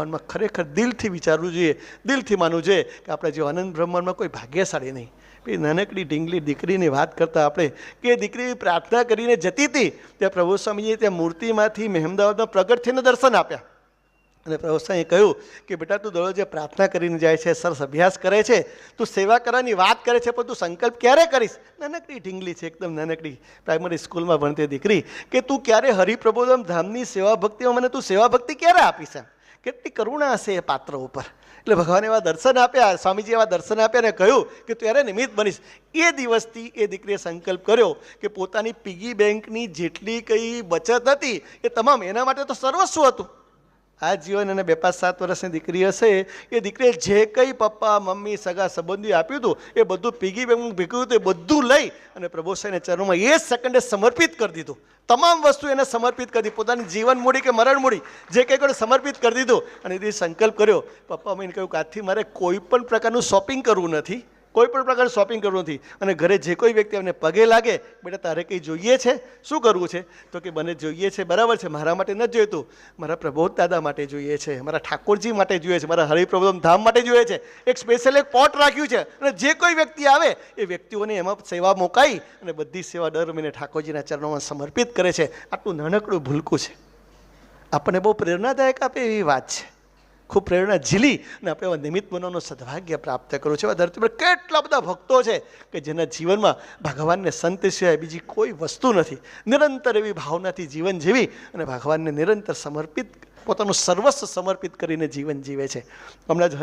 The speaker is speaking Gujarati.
મનમાં ખરેખર દિલથી વિચારવું જોઈએ, દિલથી માનવું જોઈએ કે આપણે જે અનંત બ્રહ્માંડમાં કોઈ ભાગ્યશાળી નહીં. એ નાનકડી ઢીંગલી દીકરીની વાત કરતા આપણે કે દીકરી પ્રાર્થના કરીને જતી હતી ત્યાં પ્રભુ સ્વામીએ ત્યાં મૂર્તિમાંથી મહેમદાવાદમાં પ્રગટ થઈને દર્શન આપ્યા અને પ્રભુ સ્વામીએ કહ્યું કે બેટા તું દરરોજ પ્રાર્થના કરીને જાય છે, સરસ અભ્યાસ કરે છે, તું સેવા કરવાની વાત કરે છે, પણ તું સંકલ્પ ક્યારે કરીશ? નાનકડી ઢીંગલી છે, એકદમ નાનકડી પ્રાઇમરી સ્કૂલમાં ભણતી દીકરી, કે તું ક્યારે હરિપ્રબોધમ ધામની સેવા ભક્તિમાં મને તું સેવા ભક્તિ ક્યારે આપીશ? એમ કેટલી કરુણા હશે એ પાત્ર ઉપર. એટલે ભગવાને એવા દર્શન આપ્યા, સ્વામીજી એવા દર્શન આપ્યા અને કહ્યું કે તું યારે નિમિત્ત બનીશ. એ દિવસથી એ દીકરીએ સંકલ્પ કર્યો કે પોતાની પીગી બેંકની જેટલી કંઈ બચત હતી એ તમામ એના માટે તો સર્વસ્વ હતું. આ જીવન અને 2-5-7 વર્ષની દીકરી હશે, એ દીકરીએ જે કંઈ પપ્પા મમ્મી સગા સંબંધીઓ આપ્યું હતું એ બધું પીગી બેંક ભેગું હતું, એ બધું લઈ અને પ્રભુ સાહેબના ચરણોમાં એ સેકન્ડે સમર્પિત કરી દીધું. તમામ વસ્તુ એને સમર્પિત કરી દીધી, પોતાની જીવન મૂડી કે મરણ મૂડી જે કંઈ કોઈ સમર્પિત કરી દીધું. અને એ સંકલ્પ કર્યો, પપ્પા મમ્મીને કહ્યું કે આજથી મારે કોઈ પણ પ્રકારનું શોપિંગ કરવું નથી, કોઈ પણ પ્રકારનું શોપિંગ કરવું નથી. અને ઘરે જે કોઈ વ્યક્તિ અમને પગે લાગે, બેટા તારે કંઈ જોઈએ છે, શું કરવું છે? તો કે મને જોઈએ છે, બરાબર છે, મારા માટે નથી જોઈતું, મારા પ્રબોધ દાદા માટે જોઈએ છે, મારા ઠાકોરજી માટે જોઈએ છે, મારા હરિપ્રબોધમ ધામ માટે જોઈએ છે. એક સ્પેશિયલ એક પોટ રાખ્યું છે અને જે કોઈ વ્યક્તિ આવે એ વ્યક્તિઓને એમાં સેવા મુકાઈ અને બધી સેવા દર મહિને ઠાકોરજીના ચરણોમાં સમર્પિત કરે છે. આટલું નાનકડું ભૂલકું છે, આપણને બહુ પ્રેરણાદાયક આપે એવી વાત છે. ખૂબ પ્રેરણા ઝીલી અને આપણે એવા નિમિત્ત બનવાનું સદભાગ્ય પ્રાપ્ત કર્યું છે. ધરતી પર કેટલા બધા ભક્તો છે કે જેના જીવનમાં ભગવાનને સંત સિવાય બીજી કોઈ વસ્તુ નથી. નિરંતર એવી ભાવનાથી જીવન જીવી અને ભગવાનને નિરંતર સમર્પિત, પોતાનું સર્વસ્વ સમર્પિત કરીને જીવન જીવે છે. હમણાં જ